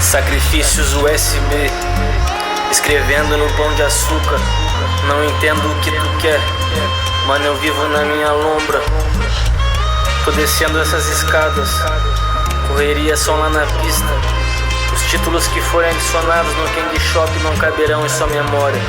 Sacrifícios USB, escrevendo no pão de açúcar. Não entendo o que tu quer, mano, eu vivo na minha lombra. Tô descendo essas escadas, correria só lá na pista. Os títulos que forem adicionados no Candy Shop não caberão em sua memória.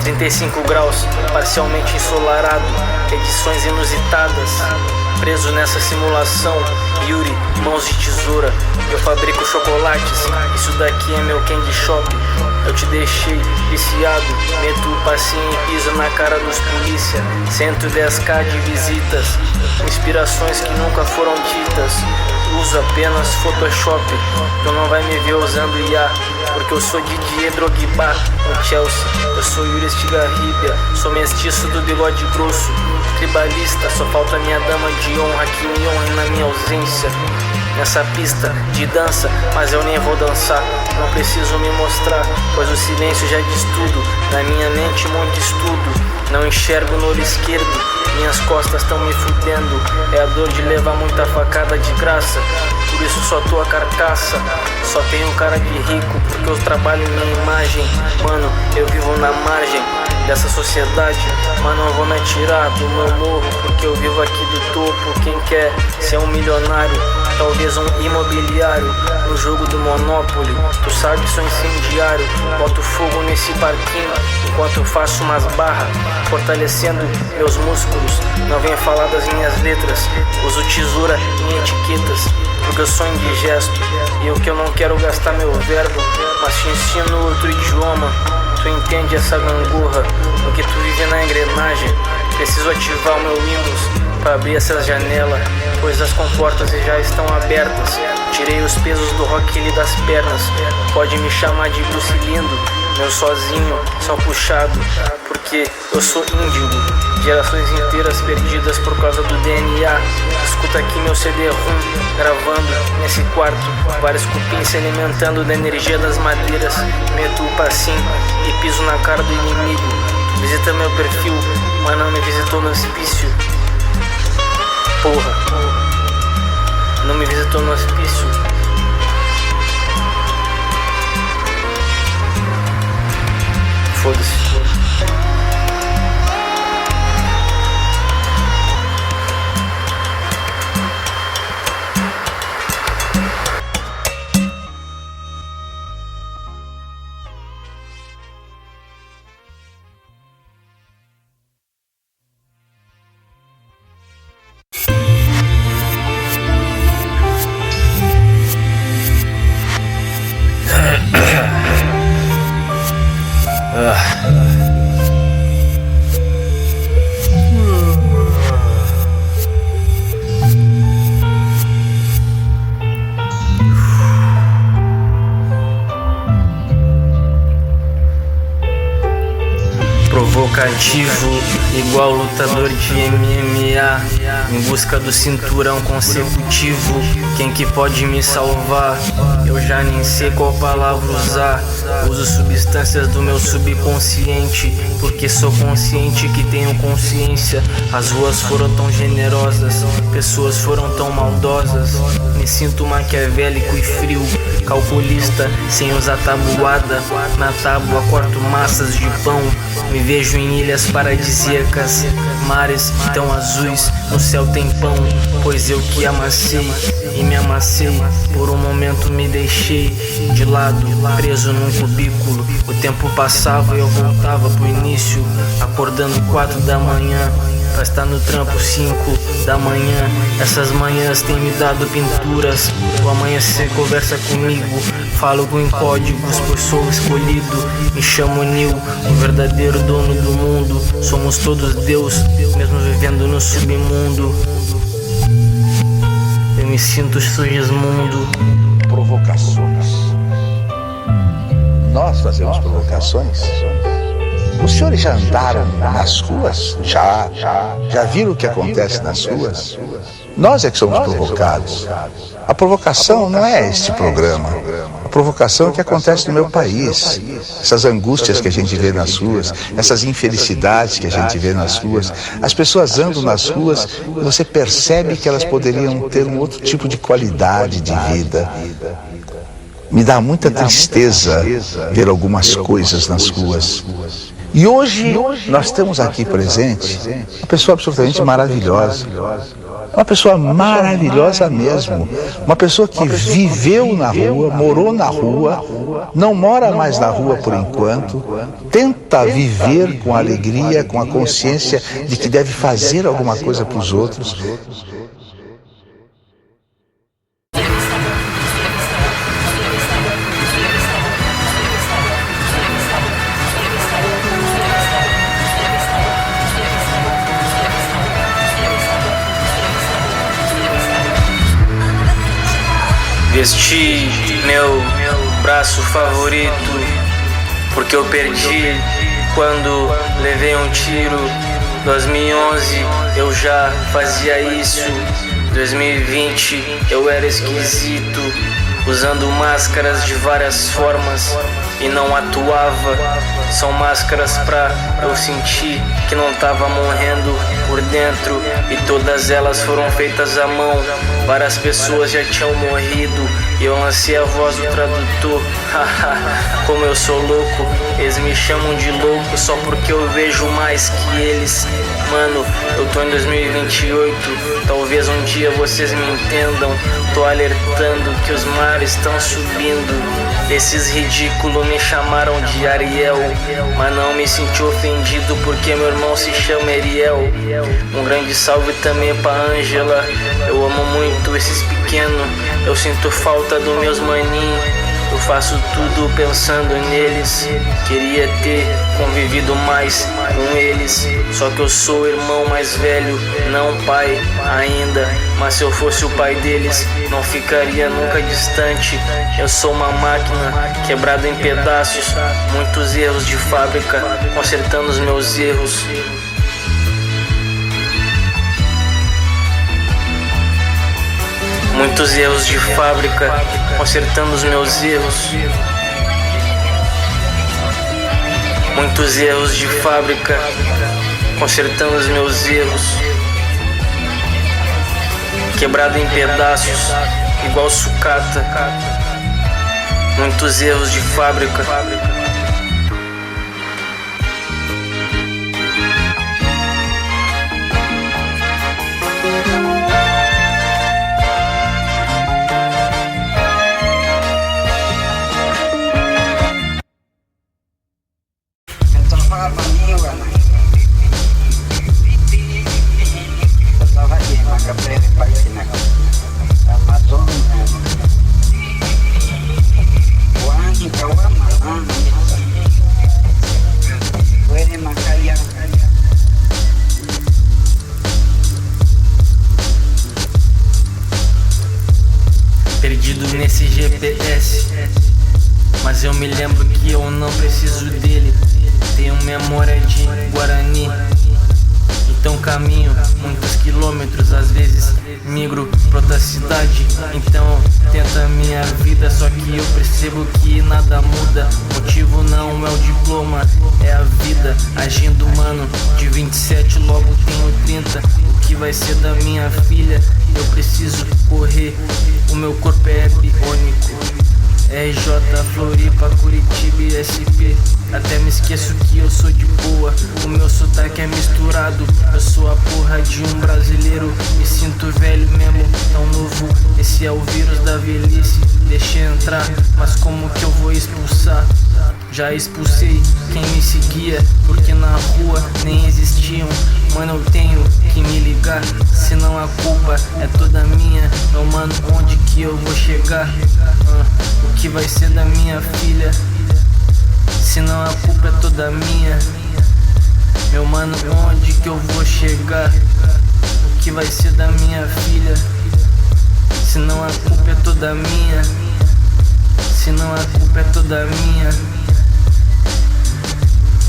35 graus, parcialmente ensolarado, edições inusitadas. Preso nessa simulação, Yuri, mãos de tesoura. Eu fabrico chocolates, isso daqui é meu Candy Shop. Eu te deixei viciado, meto o passinho e piso na cara dos polícia. 110k de visitas, inspirações que nunca foram ditas. Uso apenas Photoshop, tu não vai me ver usando IA, porque eu sou Didier Drogba no Chelsea. Eu sou Yuri Estigarribia, sou mestiço do bigode grosso. Tribalista, só falta minha dama de honra que me honre na minha ausência. Nessa pista de dança, mas eu nem vou dançar. Não preciso me mostrar, pois o silêncio já diz tudo. Na minha mente muito estudo, não enxergo no olho esquerdo. Minhas costas tão me fudendo, é a dor de levar muita facada de graça. Por isso só tô a carcaça, só tenho cara de rico, porque eu trabalho minha imagem. Mano, eu vivo na margem dessa sociedade, mas não vou me atirar do meu morro, porque eu vivo aqui do topo. Quem quer ser um milionário, talvez um imobiliário, no jogo do Monopoly, tu sabe, sou incendiário. Boto fogo nesse parquinho, enquanto faço umas barras, fortalecendo meus músculos. Não venha falar das minhas letras, uso tesoura em etiquetas, porque eu sou indigesto, e o que eu não quero gastar meu verbo, mas te ensino outro idioma. Tu entende essa gangorra, porque tu vive na engrenagem. Preciso ativar o meu Windows pra abrir essas janelas, pois as comportas já estão abertas. Tirei os pesos do Rock Lee das pernas, pode me chamar de Bruce Lindo. Meu sozinho, só puxado, porque eu sou índigo. Gerações inteiras perdidas por causa do DNA. Escuta aqui meu CD-ROM, gravando nesse quarto. Vários cupins se alimentando da energia das madeiras. Meto o passinho e piso na cara do inimigo. Visita meu perfil, mas não me visitou no hospício. Porra, não me visitou no hospício. Foda-se. Provocativo, igual lutador de MMA, em busca do cinturão consecutivo. Quem que pode me salvar? Eu já nem sei qual palavra usar. Uso substâncias do meu subconsciente, porque sou consciente que tenho consciência. As ruas foram tão generosas, pessoas foram tão maldosas. Me sinto maquiavélico e frio, calculista, sem usar tabuada. Na tábua corto massas de pão. Me vejo em ilhas paradisíacas, mares tão azuis, no céu tem pão. Pois eu que amassei e me amassei, por um momento me deixei de lado, preso num cubículo. O tempo passava e eu voltava pro início, acordando 4 da manhã pra estar no trampo 5 da manhã. Essas manhãs têm me dado pinturas. O amanhecer conversa comigo, falo em códigos, pois sou escolhido. Me chamo Neo, o verdadeiro dono do mundo. Somos todos Deus, mesmo vivendo no submundo. Eu me sinto Sigismundo. Provocações. Nós fazemos provocações. Os senhores já andaram nas ruas? Já viram o que acontece nas ruas? Nós é que somos provocados. A provocação não é este programa. A provocação é o que acontece no meu país. Essas angústias que a gente vê nas ruas, essas infelicidades que a gente vê nas ruas. As pessoas andam nas ruas e você percebe que elas poderiam ter um outro tipo de qualidade de vida. Me dá muita tristeza ver algumas coisas nas ruas. E hoje nós temos aqui presente uma pessoa absolutamente maravilhosa. Uma pessoa maravilhosa mesmo. Uma pessoa que viveu na rua, morou na rua, não mora mais na rua por enquanto, tenta viver com alegria, com a consciência de que deve fazer alguma coisa para os outros. Vesti meu braço favorito, porque eu perdi quando levei um tiro. 2011 eu já fazia isso. 2020 eu era esquisito, usando máscaras de várias formas e não atuava. São máscaras pra eu sentir que não tava morrendo por dentro, e todas elas foram feitas à mão. Várias pessoas já tinham morrido e eu lancei a voz do tradutor. Como eu sou louco, eles me chamam de louco só porque eu vejo mais que eles. Mano, eu tô em 2028, talvez um dia vocês me entendam. Tô alertando que os mares estão subindo. Esses ridículos me chamaram de Ariel, mas não me senti ofendido porque meu irmão se chama Ariel. Um grande salve também pra Ângela. Eu amo muito esses pequenos, eu sinto falta dos meus maninhos. Eu faço tudo pensando neles. Queria ter convivido mais com eles, só que eu sou o irmão mais velho, não pai ainda. Mas se eu fosse o pai deles, não ficaria nunca distante. Eu sou uma máquina quebrada em pedaços, muitos erros de fábrica, consertando os meus erros. Muitos erros de fábrica, consertando os meus erros. Muitos erros de fábrica, consertando os meus erros. Quebrado em pedaços, igual sucata. Muitos erros de fábrica. Perdido nesse GPS, mas eu me lembro que eu não preciso dele. Tenho memória de Guarani, então caminho muitos quilômetros. Às vezes migro pra outra cidade, então tento a minha vida. Só que eu percebo que nada muda. Motivo não é o diploma, é a vida agindo, mano. De 27 logo tenho 30. O que vai ser da minha filha? Eu preciso correr, o meu corpo é biônico. RJ, Floripa, Curitiba e SP. Até me esqueço que eu sou de boa, o meu sotaque é misturado. Eu sou a porra de um brasileiro, me sinto velho mesmo, tão novo. Esse é o vírus da velhice, deixa entrar, mas como que eu vou expulsar? Já expulsei quem me seguia, porque na rua nem existiam. Mano, eu tenho que me ligar, senão a culpa é toda minha. Meu mano, onde que eu vou chegar? O que vai ser da minha filha? Senão a culpa é toda minha. Meu mano, onde que eu vou chegar? O que vai ser da minha filha? Senão a culpa é toda minha. Senão a culpa é toda minha.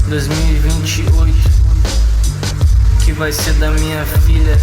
2028, o que vai ser da minha filha?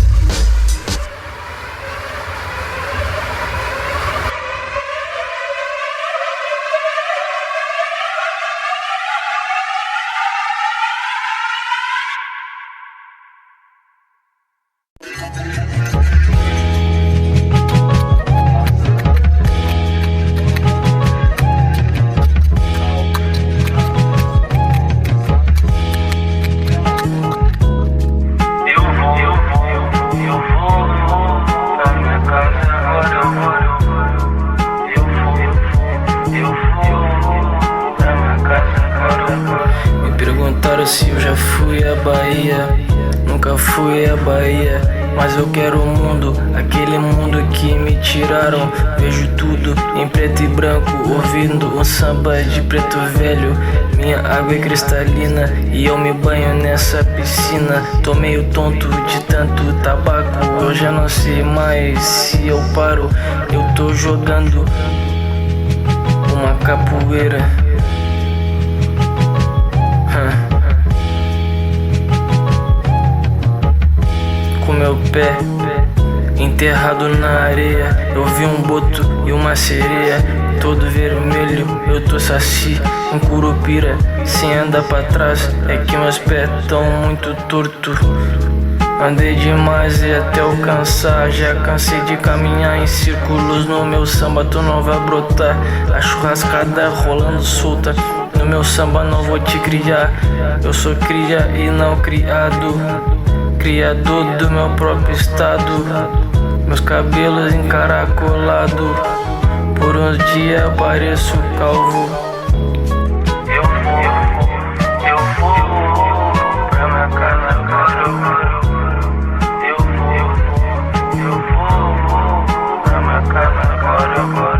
fui à Bahia, nunca fui à Bahia, mas eu quero o mundo, aquele mundo que me tiraram. Vejo tudo em preto e branco, ouvindo um samba de preto velho. Minha água é cristalina e eu me banho nessa piscina. Tô meio tonto de tanto tabaco, eu já não sei mais se eu paro. Eu tô jogando uma capoeira. Com meu pé enterrado na areia, eu vi um boto e uma sereia. Todo vermelho, eu tô saci, um curupira sem andar pra trás. É que meus pés tão muito torto. Andei demais e até eu cansar. Já cansei de caminhar em círculos. No meu samba tu não vai brotar. A churrascada rolando solta. No meu samba não vou te criar. Eu sou cria e não criado, criador do meu próprio estado. Meus cabelos encaracolados, por uns dias pareço calvo. Eu vou pra minha casa agora. Eu vou pra minha casa agora.